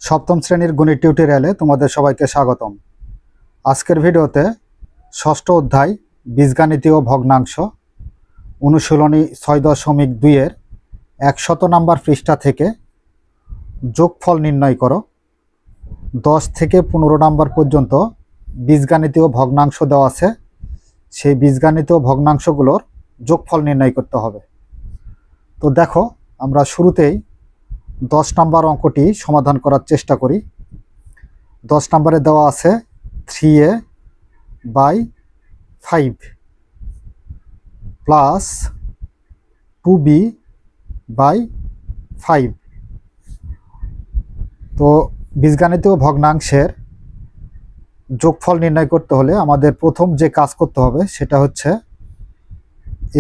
সপ্তম শ্রেণীর গণিত টিউটোরিয়ালে তোমাদের সবাইকে স্বাগতম। আজকের ভিডিওতে ষষ্ঠ অধ্যায় বীজগাণিতীয় ভগ্নাংশ অনুশীলনী ৬.২-এর ১০০ নম্বর পৃষ্ঠা থেকে যোগফল নির্ণয় করো। ১০ থেকে ১৫ নম্বর পর্যন্ত বীজগাণিতীয় ভগ্নাংশ দেওয়া আছে, সেই বীজগাণিতীয় ভগ্নাংশগুলোর যোগফল নির্ণয় করতে হবে। তো দেখো, আমরা শুরুতেই ১০ নম্বর অঙ্কটি সমাধান করার চেষ্টা করি। ১০ নম্বরে দেওয়া আছে 3a/5 প্লাস 2b/5। তো বীজগাণিতীয় ভগ্নাংশের যোগফল নির্ণয় করতে হলে আমাদের প্রথম যে কাজ করতে হবে সেটা হচ্ছে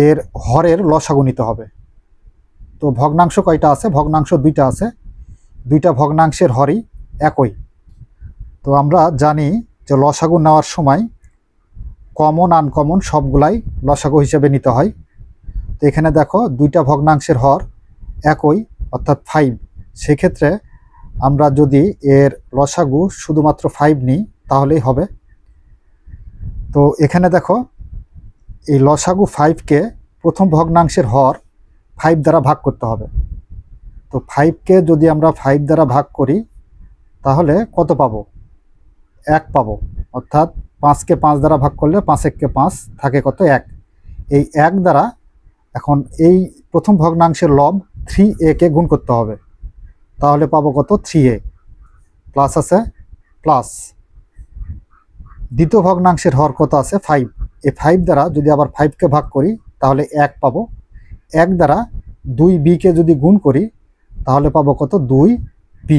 এর হরের লসাগু নিতে হবে। তো ভগ্নাংশ কয়টা আছে? ভগ্নাংশ দুইটা আছে, দুইটা ভগ্নাংশের হরই একই। তো আমরা জানি যে লসাগু নেওয়ার সময় কমন আনকমন সবগুলাই লসাগু হিসেবে নিতে হয়। তো এখানে দেখো দুইটা ভগ্নাংশের হর একই অর্থাৎ 5, সেক্ষেত্রে আমরা যদি এর লসাগু শুধুমাত্র 5 নিই তাহলেই হবে। তো এখানে দেখো এই লসাগু 5কে প্রথম ভগ্নাংশের হর 5 দ্বারা ভাগ করতে হবে। তো 5কে যদি আমরা 5 দ্বারা ভাগ করি তাহলে কত পাবো? 1 পাবো। অর্থাৎ 5কে 5 দ্বারা ভাগ করলে 5 × 5 থাকে কত? 1। এই 1 দ্বারা এখন এই প্রথম ভগ্নাংশের লব 3a-কে গুণ করতে হবে, তাহলে পাবো কত? 3a প্লাস আছে প্লাস দ্বিতীয় ভগ্নাংশের হর কত আছে? 5। এই 5 দ্বারা যদি আবার 5কে ভাগ করি তাহলে 1 পাবো। 1 দ্বারা 2b-কে যদি গুণ করি তাহলে পাবো কত? 2b।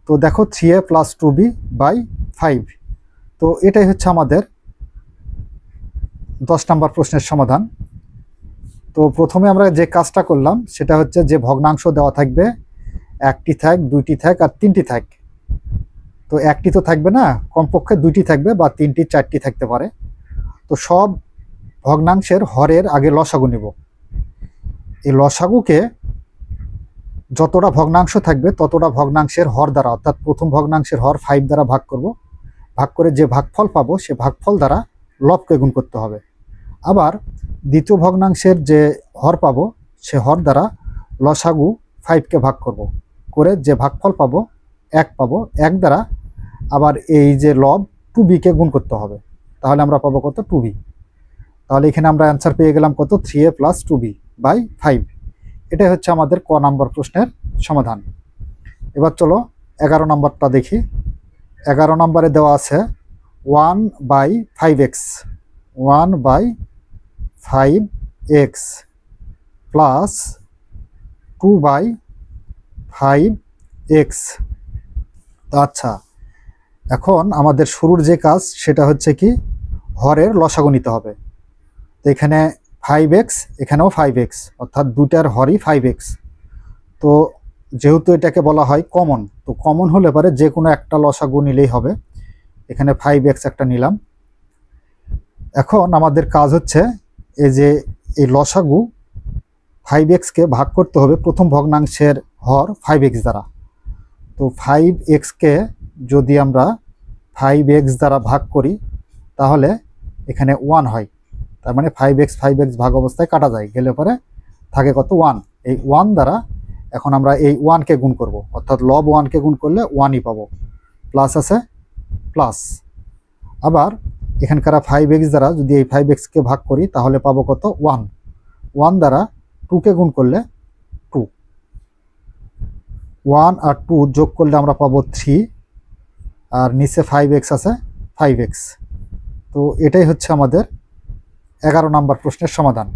তো দেখো 3a প্লাস 2b/5। তো এটাই হচ্ছে আমাদের 10 নম্বর প্রশ্নের সমাধান। তো প্রথমে আমরা যে কাজটা করলাম সেটা হচ্ছে যে ভগ্নাংশ দেওয়া থাকবে, একটি থাক, দুইটি থাক আর তিনটি থাক। তো একটি তো থাকবে না, কমপক্ষে দুইটি থাকবে বা তিনটি চারটি থাকতে পারে। তো সব ভগ্নাংশের হরের আগে লসাগু নেব। এই লসাগুকে যতটা ভগ্নাংশ থাকবে ততটা ভগ্নাংশের হর দ্বারা, অর্থাৎ প্রথম ভগ্নাংশের হর 5 দ্বারা ভাগ করব। ভাগ করে যে ভাগফল পাবো সে ভাগফল দ্বারা লবকে গুণ করতে হবে। আবার দ্বিতীয় ভগ্নাংশের যে হর পাবো সে হর দ্বারা লসাগু 5কে ভাগ করব, করে যে ভাগফল পাবো 1 পাবো। 1 দ্বারা আবার এই যে লব 2b-কে গুণ করতে হবে, তাহলে আমরা পাবো কত? 2b। তাহলে এখানে আমরা অ্যান্সার পেয়ে গেলাম কত? 3a plus 2b/5। এটাই হচ্ছে আমাদের ক নম্বর প্রশ্নের সমাধান। এবার চলো 11 নম্বরটা দেখি। 11 নম্বরে দেওয়া আছে 1/5x 1/5x প্লাস 2/5x। আচ্ছা, এখন আমাদের শুরুর যে কাজ সেটা হচ্ছে কি? হরের লসাগু নিতে হবে। তো এখানে 5x, এখানেও 5x, অর্থাৎ দুটার হরই 5x। তো যেহেতু এটাকে বলা হয় কমন, তো কমন হলে পারে যে কোনো একটা লসাগু নিলেই হবে। এখানে 5x একটা নিলাম। এখন আমাদের কাজ হচ্ছে এই যে এই লসাগু 5x-কে ভাগ করতে হবে প্রথম ভগ্নাংশের হর 5x দ্বারা। তো 5x-কে যদি আমরা 5x দ্বারা ভাগ করি তাহলে এখানে 1 হয়। তার মানে 5x ভাগ অবস্থায় কাটা যায়, গেলে পরে থাকে কত? 1। এই 1 দ্বারা এখন আমরা এই 1-কে গুণ করব, অর্থাৎ লব 1-কে গুণ করলে 1ই পাবো। প্লাস আছে প্লাস। আবার এখানকার 5x দ্বারা যদি এই 5x-কে ভাগ করি তাহলে পাবো কত? 1। 1 দ্বারা 2-কে গুণ করলে 2। 1 আর 2 যোগ করলে আমরা পাবো 3, আর নিচে 5x আছে 5x। তো এটাই হচ্ছে আমাদের 11 নম্বর প্রশ্নের সমাধান।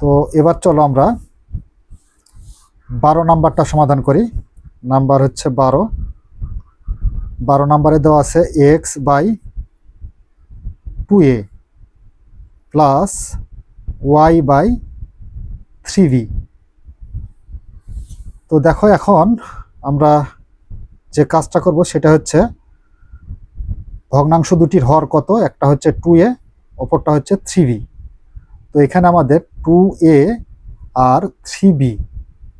তো এবার চলো আমরা 12 নম্বরটা সমাধান করি। নাম্বার হচ্ছে 12। 12 নম্বরে দেওয়া আছে x/2a প্লাস y/3b। তো দেখো, এখন আমরা যে কাজটা করব সেটা হচ্ছে ভগ্নাংশ দুটির হর কত? একটা হচ্ছে 2a, অপরটা হচ্ছে 3b। তো এখানে আমাদের 2a আর 3b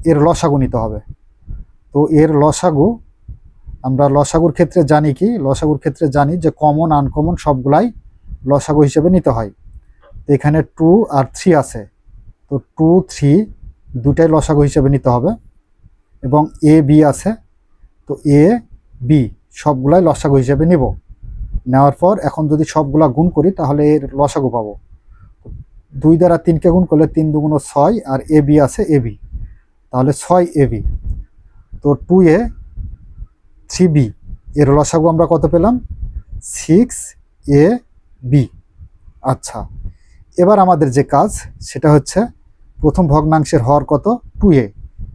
এর লসাগু নিতে হবে। তো তো এর লসাগু আমরা লসাগুর ক্ষেত্রে জানি কি, লসাগুর ক্ষেত্রে জানি যে কমন আনকমন সবগুলাই লসাগু হিসেবে নিতে হয়। তো এখানে 2 আর 3 আছে, তো 2 3 দুটাই লসাগু হিসেবে নিতে হবে। এবং এ বি আছে, তো এ বি সবগুলাই লসাগু হিসেবে নিব। নেওয়ার পর এখন যদি সবগুলা গুণ করি তাহলে এর লসাগু পাবো। 2 দ্বারা 3কে গুণ করলে 3 দুগুণ 6, আর এ বি আছে এ বি, তাহলে 6 এ বি। তো 2a 3b এর লসাগু আমরা কত পেলাম? 6ab। আচ্ছা, এবার আমাদের যে কাজ সেটা হচ্ছে প্রথম ভগ্নাংশের হর কত? 2a।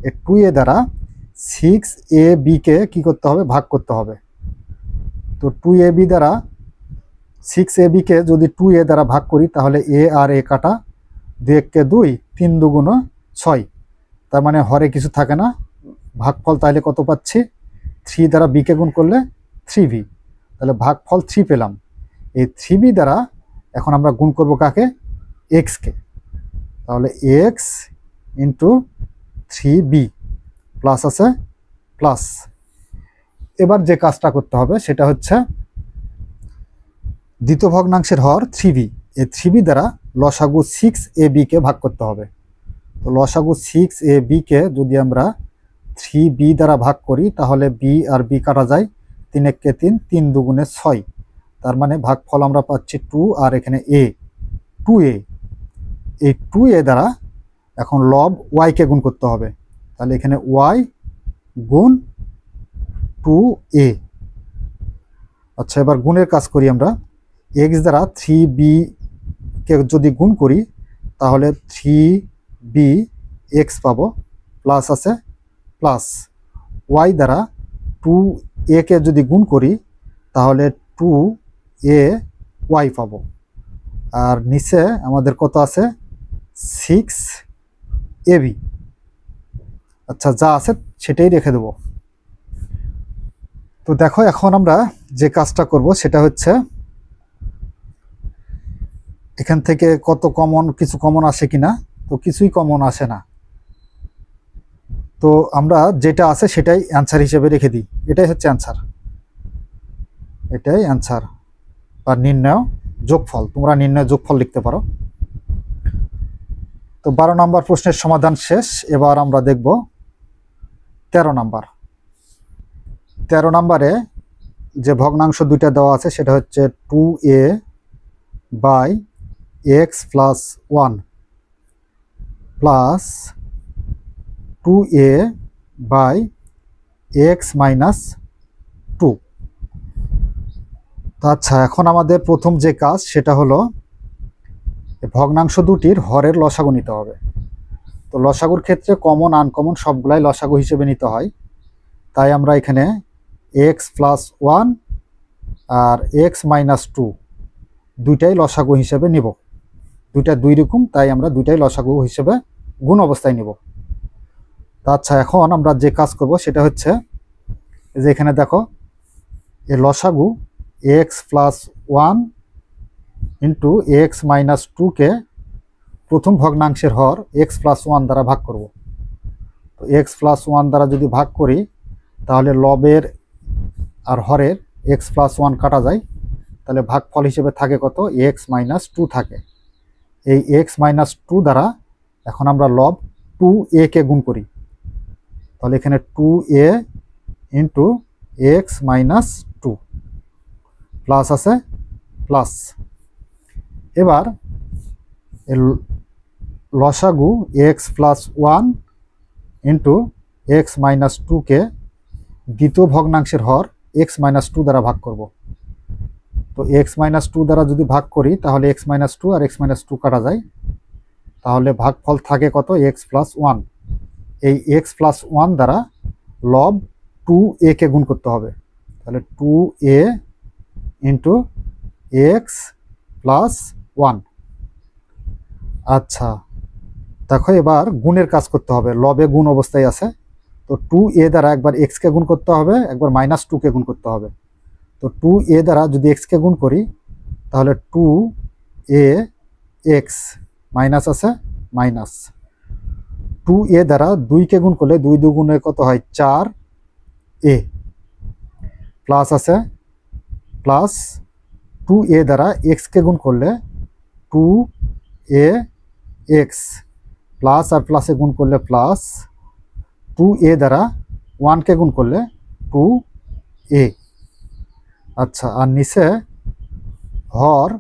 এই 2a দ্বারা 6ab কে কি করতে হবে? ভাগ করতে হবে। তো 2ab দ্বারা 6ab কে যদি 2a দ্বারা ভাগ করি তাহলে a আর a কাটা, 2 কে 2, 3 দুগুণ 6, তার মানে হরে কিছু থাকে না। ভাগফল তাহলে কত পাচ্ছি? 3 দ্বারা b কে গুণ করলে 3b, তাহলে ভাগফল 3 পেলাম। এই 3b দ্বারা এখন আমরা গুণ করব কাকে? x কে, তাহলে x ইন্টু 3b প্লাস আছে প্লাস। এবার যে কাজটা করতে হবে সেটা হচ্ছে দ্বিতীয় ভগ্নাংশের হর 3b, এই 3b দ্বারা লসাগু 6ab কে ভাগ করতে হবে। তো লসাগু 6ab কে যদি আমরা 3b দ্বারা ভাগ করি তাহলে b আর b কাটা যায়, 3 কে 3, 3 দুগুণে 6, তার মানে ভাগফল আমরা পাচ্ছি 2 আর এখানে a, 2a। এই 2a দ্বারা এখন লব y কে গুণ করতে হবে, তাহলে এখানে y গুণ 2a। আচ্ছা, এবার গুণের কাজ করি আমরা। x দ্বারা 3b কে যদি গুণ করি তাহলে 3bx পাবো, প্লাস আছে প্লাস। y দ্বারা 2a কে যদি গুণ করি তাহলে 2ay পাবো। আর নিচে আমাদের কত আছে? 6ab। আচ্ছা, যা আছে সেটাই রেখে দেব। তো দেখো এখন আমরা যে কাজটা করব সেটা হচ্ছে এখান থেকে কত কমন, কিছু কমন আসে কিনা। তো কিছুই কমন আসে না, তো আমরা যেটা আছে সেটাই অ্যান্সার হিসেবে রেখে দিই। এটাই হচ্ছে অ্যান্সার, এটাই অ্যান্সার বা নির্ণয় যোগফল। তোমরা নির্ণয় যোগফল লিখতে পারো। তো 12 নম্বর প্রশ্নের সমাধান শেষ। এবার আমরা দেখব 13 নম্বর। 13 নম্বরে যে ভগ্নাংশ দুইটা দেওয়া আছে সেটা হচ্ছে 2a by x plus 1 plus 2a by x minus 2। আচ্ছা, এখন আমাদের প্রথম যে কাজ সেটা হলো ভগ্নাংশ দুটির হরের লসাগু নিতে হবে। তো লসাগুর ক্ষেত্রে কমন আনকমন সবগুলাই লসাগু হিসেবে নিতে হয়, তাই আমরা এখানে x প্লাস 1 আর x মাইনাস 2 দুইটাই লসাগু হিসেবে নিব। দুইটা দুই রকম, তাই আমরা দুইটাই লসাগু হিসেবে গুণ অবস্থায় নিব। আচ্ছা, এখন আমরা যে কাজ করব সেটা হচ্ছে যে এখানে দেখো এই লসাগু x plus 1 into x minus 2 কে প্রথম ভগ্নাংশের হর x প্লাস 1 দ্বারা ভাগ করব। তো x প্লাস 1 দ্বারা যদি ভাগ করি তাহলে লবের আর হরের x প্লাস 1 কাটা যায়, তাহলে ভাগফল হিসেবে থাকে কত? x মাইনাস 2 থাকে। এই x মাইনাস 2 দ্বারা এখন আমরা লব 2a কে গুণ করি, তাহলে এখানে 2a into x minus 2 plus আছে প্লাস। এবার লসাগু x plus 1 into x minus 2 কে দ্বিতীয় ভগ্নাংশের হর x মাইনাস 2 দ্বারা ভাগ করব। তো x মাইনাস 2 দ্বারা যদি ভাগ করি তাহলে x মাইনাস 2 আর x মাইনাস 2 কাটা যায়, তাহলে ভাগফল থাকে কত? x plus 1। এই x প্লাস 1 দ্বারা লব 2a কে গুণ করতে হবে, তাহলে 2a ইন্টু x প্লাস 1। আচ্ছা, দেখো এবার গুণের কাজ করতে হবে। লবে গুণ অবস্থায় আছে, তো 2a দ্বারা একবার x কে গুণ করতে হবে, একবার মাইনাস 2 কে গুণ করতে হবে। তো 2a দ্বারা যদি x কে গুণ করি তাহলে 2ax মাইনাস আছে মাইনাস। 2a দ্বারা 2 কে গুণ করলে 2 দুগুণে কত হয়? 4, এ প্লাস আছে প্লাস 2a দ্বারা এক্সকে গুণ করলে 2ax প্লাস আর প্লাসে গুণ করলে প্লাস 2a দ্বারা 1কে গুণ করলে 2a। আচ্ছা, আর নিচে হর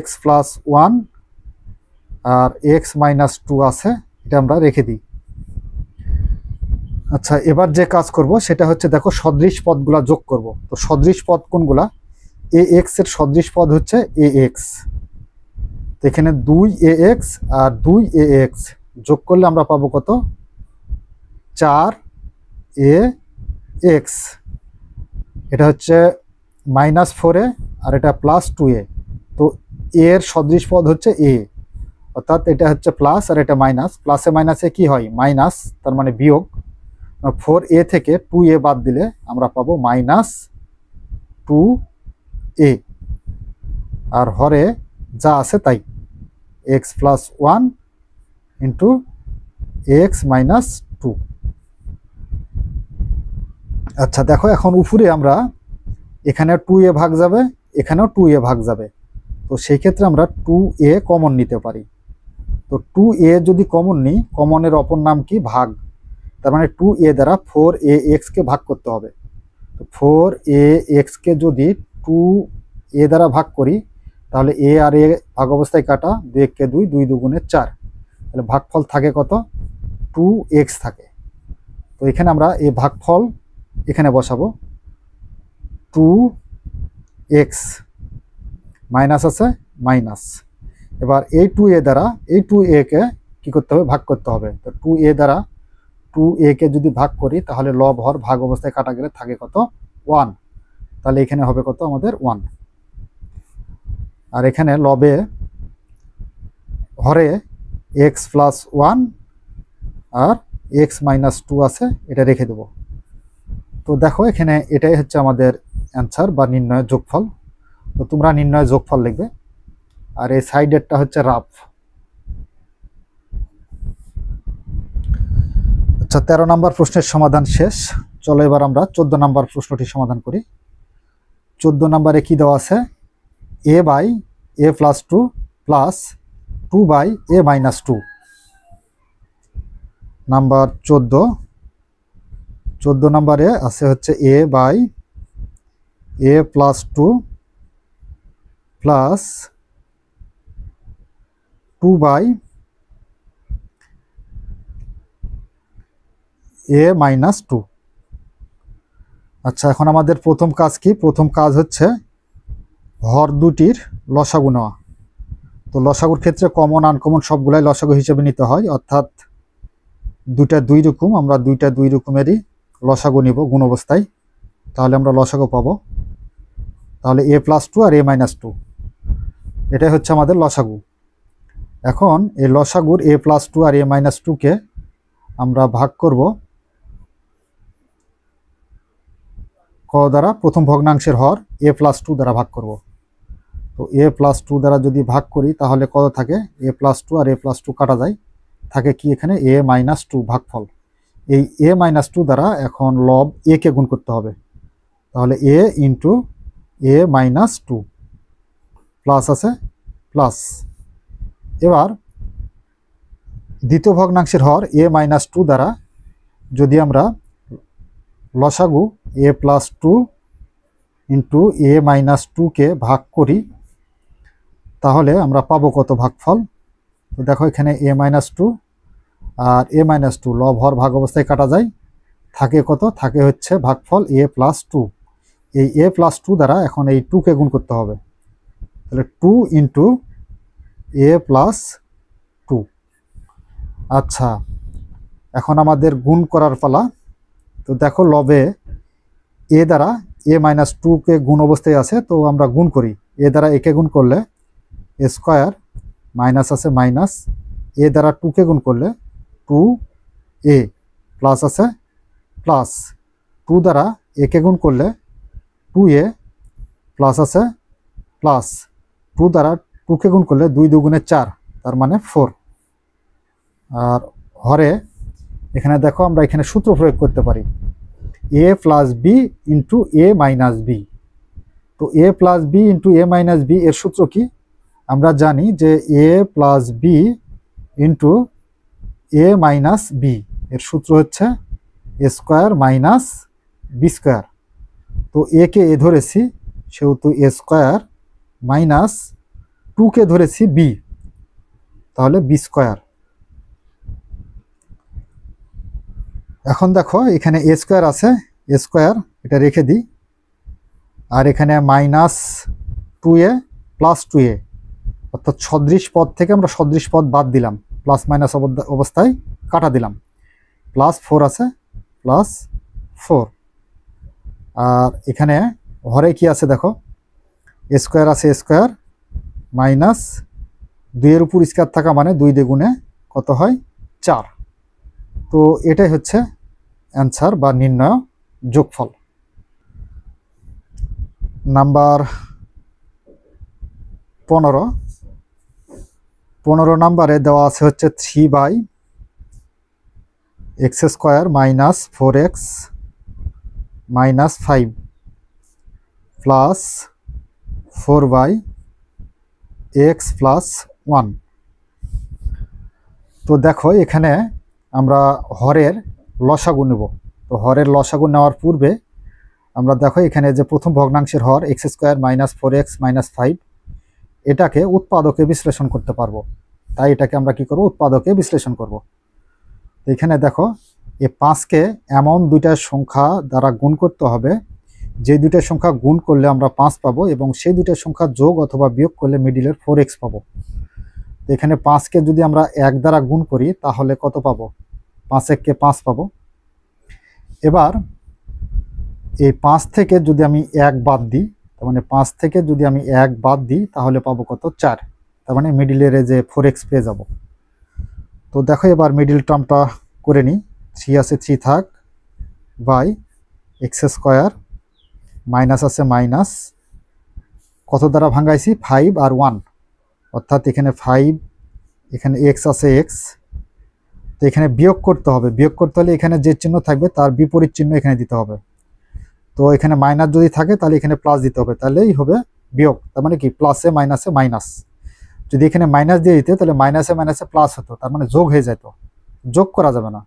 x প্লাস 1 আর x মাইনাস 2 আছে, এটা আমরা রেখে দিই। আচ্ছা, এবার যে কাজ করব সেটা হচ্ছে দেখো সদৃশ পদগুলা যোগ করব। তো সদৃশ পদ কোনগুলা? ax এর সদৃশ পদ হচ্ছে ax। তো এখানে 2ax আর 2ax যোগ করলে আমরা পাবো কত? 4ax। এটা হচ্ছে -4a আর এটা +2a। তো a এর সদৃশ পদ হচ্ছে a, অর্থাৎ এটা হচ্ছে প্লাস আর এটা মাইনাস। প্লাসে মাইনাসে কি হয়? মাইনাস, তার মানে বিয়োগ। 4a থেকে 2a বাদ দিলে আমরা পাবো -2a। আর হরে যা আছে তাই, x plus 1 into x minus 2। আচ্ছা দেখো, এখন উপরে আমরা এখানে 2a ভাগ যাবে, এখানেও 2a ভাগ যাবে। তো সেই ক্ষেত্রে আমরা 2a কমন নিতে পারি। তো 2a যদি কমন নিই, কমনের অপর নাম কি? ভাগ। তার মানে 2a দ্বারা 4ax কে ভাগ করতে হবে। তো 4ax কে যদি 2a দ্বারা ভাগ করি, তাহলে a আর a ভাগ অবস্থায় কাটা, 2 কে 2, 2 দুগুণে 4। তাহলে ভাগফল থাকে কত? 2x থাকে। তো এখানে আমরা এই ভাগফল এখানে বসাবো, 2x মাইনাস আছে মাইনাস। এবার এই 2a দ্বারা এই 2a কে কি করতে হবে? ভাগ করতে হবে। তো 2a দ্বারা 2a কে যদি ভাগ করি, তাহলে লব হর ভাগ অবস্থায় কাটা গেলে থাকে কত? 1। তাহলে এখানে হবে কত আমাদের? 1। আর এখানে লবে হরে x প্লাস 1 আর x মাইনাস 2 আছে, এটা রেখে দেব। তো দেখো এখানে এটাই হচ্ছে আমাদের অ্যান্সার বা নির্ণয়ের যোগফল। তো তোমরা নির্ণয়ের যোগফল লিখবে। আর এই সাইডেরটা হচ্ছে রাফ। আচ্ছা, 13 নম্বর প্রশ্নের সমাধান শেষ। চলো এবার আমরা 14 নম্বর প্রশ্নটি সমাধান করি। 14 নম্বরে কি দেওয়া আছে? a by a plus 2 plus 2 by a minus 2। Number 14 নম্বরে আছে হচ্ছে a by a plus 2 plus 2 by a minus 2। আচ্ছা, এখন আমাদের প্রথম কাজ কি? প্রথম কাজ হচ্ছে হর দুটির লসাগু নেওয়া। তো লসাগুর ক্ষেত্রে কমন আনকমন সবগুলাই লসাগু হিসেবে নিতে হয়, অর্থাৎ দুইটা দুই রকম, আমরা দুইটা দুই রকমেরই লসাগু নিব গুণ অবস্থায়। তাহলে আমরা লসাগু পাবো। তাহলে a প্লাস 2 আর a মাইনাস 2, এটাই হচ্ছে আমাদের লসাগু। এখন এই লসাগুর a প্লাস 2 আর a মাইনাস 2কে আমরা ভাগ করব ক দ্বারা? প্রথম ভগ্নাংশের হর a প্লাস 2 দ্বারা ভাগ করব। তো a প্লাস 2 দ্বারা যদি ভাগ করি, তাহলে কত থাকে? a প্লাস 2 আর a প্লাস 2 কাটা যায়, থাকে কি এখানে? a মাইনাস 2 ভাগফল। এই a মাইনাস 2 দ্বারা এখন লব a কে গুণ করতে হবে। তাহলে a into a minus 2 plus আছে প্লাস। এবার দ্বিতীয় ভগ্নাংশের হর a মাইনাস 2 দ্বারা যদি আমরা লসাগু a plus 2 into a minus 2কে ভাগ করি, তাহলে আমরা পাবো কত ভাগফল? তো দেখো এখানে a মাইনাস 2 আর a মাইনাস 2 লব হর ভাগ অবস্থায় কাটা যায়, থাকে কত? থাকে হচ্ছে ভাগফল a প্লাস 2। এই a প্লাস 2 দ্বারা এখন এই 2কে গুণ করতে হবে। তাহলে 2 ইন্টু a প্লাস 2। আচ্ছা, এখন আমাদের গুণ করার পালা। তো দেখো লবে a দ্বারা a মাইনাস 2কে গুণ অবস্থায় আছে, তো আমরা গুণ করি। a দ্বারা একে গুণ করলে a স্কোয়ার, মাইনাস আছে মাইনাস, a দ্বারা 2কে গুণ করলে 2a, প্লাস আছে প্লাস, 2 দ্বারা একে গুণ করলে 2a, প্লাস আছে প্লাস, 2 দ্বারা 2কে গুণ করলে 2 দুগুণে 4, তার মানে 4। আর হরে এখানে দেখো আমরা এখানে সূত্র প্রয়োগ করতে পারি। এ প্লাস বি ইন্টু এ মাইনাস বি। তো এ প্লাস বি ইন্টু এ মাইনাস বি এর সূত্র কি? আমরা জানি যে এ প্লাস বি ইন্টু এ মাইনাস বি এর সূত্র হচ্ছে এ স্কোয়ার মাইনাস বি স্কোয়ার। তো এ কে এ ধরেছি, সেহেতু এ স্কোয়ার মাইনাস 2কে ধরেছি বি, তাহলে বি স্কোয়ার। এখন দেখো এখানে এ স্কোয়ার আছে, এ স্কোয়ার এটা রেখে দিই, আর এখানে মাইনাস 2a প্লাস 2a, অর্থাৎ সদৃশ পদ থেকে আমরা সদৃশ পদ বাদ দিলাম, প্লাস মাইনাস অবস্থায় কাটা দিলাম। প্লাস 4 আছে, প্লাস 4। আর এখানে হরে কি আছে দেখো, এ স্কোয়ার আছে, এ স্কোয়ার মাইনাস 2-এর উপর স্কোয়ার থাকা মানে 2 দ্বিগুণে কত হয়? 4। তো এটাই হচ্ছে অ্যান্সার বা নির্ণয় যোগফল। নাম্বার 15 নাম্বারে দেওয়া আছে হচ্ছে 3/x² minus 4x minus 5 plus 4/x plus 1। তো দেখো এখানে আমরা হরের লসাগু নেব। তো হরের লসাগু নেওয়ার পূর্বে আমরা দেখো এখানে যে প্রথম ভগ্নাংশের হর x² মাইনাস 4x মাইনাস 5, এটাকে উৎপাদকে বিশ্লেষণ করতে পারবো। তাই এটাকে আমরা কি করব? উৎপাদকে বিশ্লেষণ করব। তো এখানে দেখো এই 5কে এমন দুইটা সংখ্যা দ্বারা গুণ করতে হবে, যে দুইটা সংখ্যা গুণ করলে আমরা 5 পাবো, এবং সেই দুইটা সংখ্যা যোগ অথবা বিয়োগ করলে মিডিলের 4x পাবো। তো এখানে 5কে যদি আমরা 1 দ্বারা গুণ করি তাহলে কত পাবো? 5 × 5 পাবো। এবার এই 5 থেকে যদি আমি 1 বাদ দিই, তার মানে 5 থেকে যদি আমি 1 বাদ দিই তাহলে পাবো কত? 4। তার মানে মিডিলের যে 4x পেয়ে যাব। তো দেখো এবার মিডিল টার্মটা করে নিই। 3 আছে, 3 থাক, বাই x² মাইনাস আছে মাইনাস, কত দ্বারা ভাঙাইছি? 5 আর 1, অর্থাৎ এখানে 5, এখানে x আছে x। তো এখানে বিয়োগ করতে হবে, বিয়োগ করতে হলে এখানে যে চিহ্ন থাকবে তার বিপরীত চিহ্ন এখানে দিতে হবে। তো এখানে মাইনাস যদি থাকে তাহলে এখানে প্লাস দিতে হবে, তাহলেই হবে বিয়োগ। তার মানে কি? প্লাসে মাইনাসে মাইনাস। যদি এখানে মাইনাস দিয়ে দিতে তাহলে মাইনাসে মাইনাসে প্লাস হতো, তার মানে যোগ হয়ে যেত। যোগ করা যাবে না।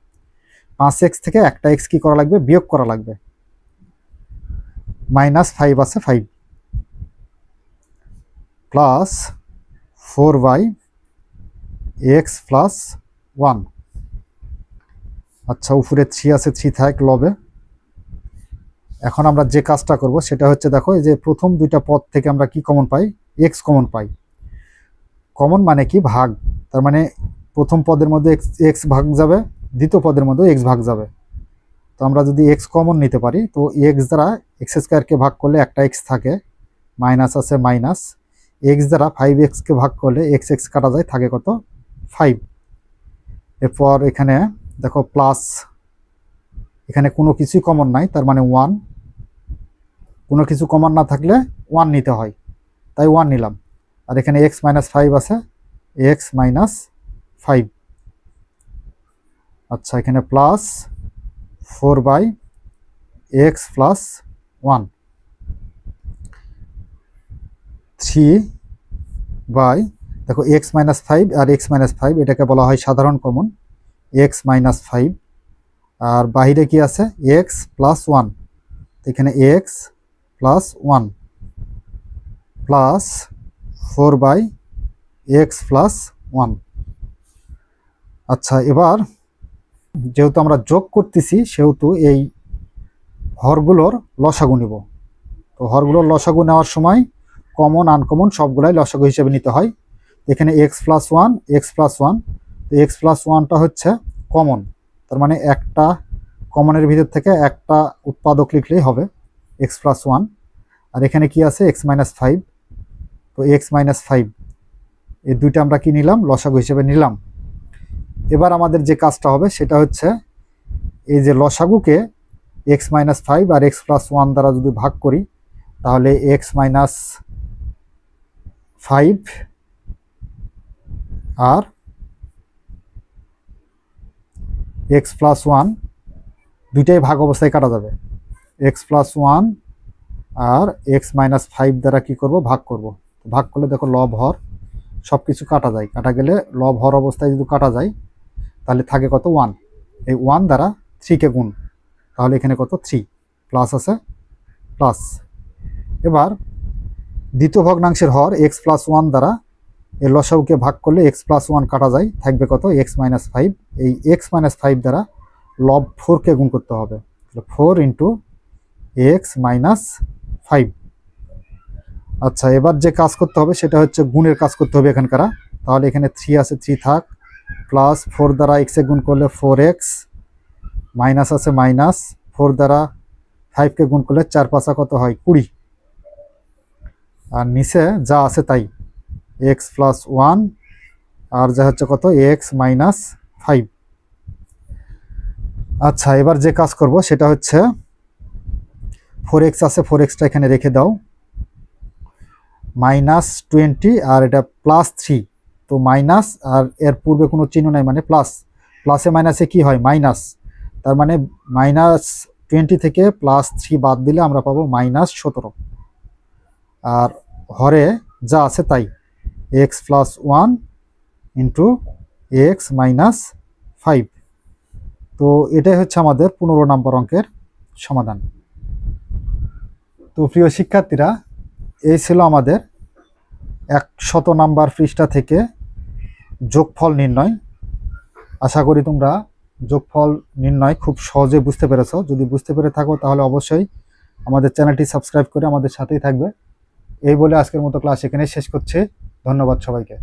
5x থেকে একটা x কি করা লাগবে? বিয়োগ করা লাগবে। মাইনাস 5 আছে 5 প্লাস 4/x প্লাস 1। আচ্ছা, উপরে 3 আছে, 3 থাক লবে। এখন আমরা যে কাজটা করব সেটা হচ্ছে দেখো এই যে প্রথম দুইটা পদ থেকে আমরা কি কমন পাই? x কমন পাই। কমন মানে কি? ভাগ। তার মানে প্রথম পদের মধ্যে x ভাগ যাবে, দ্বিতীয় পদের মধ্যে x ভাগ যাবে। তো আমরা যদি x কমন নিতে পারি, তো x দ্বারা x² ভাগ করলে একটা x থাকে, মাইনাস আছে মাইনাস। x দ্বারা 5x ভাগ করলে x কাটা যায়, থাকে কত? 5। এরপর এখানে দেখো প্লাস, এখানে কোনো কিছুই কমন নাই, তার মানে 1। কোনো কিছু কমন না থাকলে 1 নিতে হয়, তাই 1 নিলাম। আর এখানে x - 5 আছে, x - 5। আচ্ছা, এখানে প্লাস 4/x প্লাস 1, 3 বাই, দেখো x - 5 আর x - 5 এটাকে বলা হয় সাধারণ কমন, x - 5। আর বাহিরে কি আছে? x প্লাস 1, এখানে x plus 1 plus 4/x plus 1। আচ্ছা, এবার যেহেতু আমরা যোগ করতেছি সেহেতু এই হরগুলোর লসাগু নিব। তো হরগুলোর লসাগু নেওয়ার সময় কমন আনকমন সবগুলাই লসাগু হিসেবে নিতে হয়। এখানে x প্লাস 1, x প্লাস 1, তো x প্লাস 1টা হচ্ছে কমন, তার মানে একটা কমনের ভিতর থেকে একটা উৎপাদক লিখলেই হবে, x প্লাস 1। আর এখানে কি আছে? x - 5। তো x - 5 এই দুইটা আমরা কি নিলাম? লসাগু হিসেবে নিলাম। এবার আমাদের যে কাজটা হবে সেটা হচ্ছে এই যে লসাগুকে x - 5 আর x প্লাস 1 দ্বারা যদি ভাগ করি তাহলে x - 5 আর x প্লাস 1 দুইটাই ভাগ অবস্থায় কাটা যাবে। এক্স প্লাস ওয়ান আর এক্স মাইনাস ফাইভ দ্বারা কী করব, ভাগ করব। ভাগ করলে দেখো লব হর সব কিছু কাটা যায়, কাটা গেলে লব হর অবস্থায় যদি কাটা যায় তাহলে থাকে কত, ওয়ান। এই ওয়ান দ্বারা থ্রিকে গুণ, তাহলে এখানে কত, থ্রি প্লাস আছে প্লাস। এবার দ্বিতীয় ভগ্নাংশের হর এক্স প্লাস ওয়ান দ্বারা এর লসাগুকে ভাগ করলে এক্স প্লাস ওয়ান কাটা যায়, থাকবে কত, এক্স মাইনাস ফাইভ। এই এক্স মাইনাস ফাইভ দ্বারা লব ফোরকে গুণ করতে হবে, four into x minus five. আচ্ছা, এবার যে কাজ করতে হবে সেটা হচ্ছে গুণের কাজ করতে হবে এখানকার। তাহলে এখানে থ্রি আছে, থ্রি থাক, প্লাস ফোর দ্বারা এক্সে গুণ করলে ফোর এক্স, মাইনাস আছে মাইনাস, ফোর দ্বারা ফাইভকে গুণ করলে চার পাঁচা কত হয়, 20। আর নিচে যা আছে তাই, এক্স প্লাস ওয়ান আর যা হচ্ছে কত, এক্স মাইনাস ফাইভ। আচ্ছা, এবার যে কাজ করব সেটা হচ্ছে ফোর এক্স আছে, ফোর এক্সটা এখানে রেখে দাও, মাইনাস 20 আর এটা প্লাস থ্রি, তো মাইনাস আর এর পূর্বে কোনো চিহ্ন নাই মানে প্লাস, প্লাসে মাইনাসে কি হয়, মাইনাস। তার মানে মাইনাস 20 থেকে প্লাস থ্রি বাদ দিলে আমরা পাবো মাইনাস 17। আর হরে যা আছে তাই, x plus one into x minus five. তো এটাই হচ্ছে আমাদের 15 নম্বর অঙ্কের সমাধান। তো প্রিয় শিক্ষার্থীরা, এই ছিল আমাদের 100 নাম্বার পৃষ্ঠা থেকে যোগফল নির্ণয়। আশা করি তোমরা যোগফল নির্ণয় খুব সহজে বুঝতে পেরেছো। যদি বুঝতে পেরে থাকো তাহলে অবশ্যই আমাদের চ্যানেলটি সাবস্ক্রাইব করে আমাদের সাথেই থাকবে। এই বলে আজকের মতো ক্লাস এখানে শেষ করছি। ধন্যবাদ সবাইকে।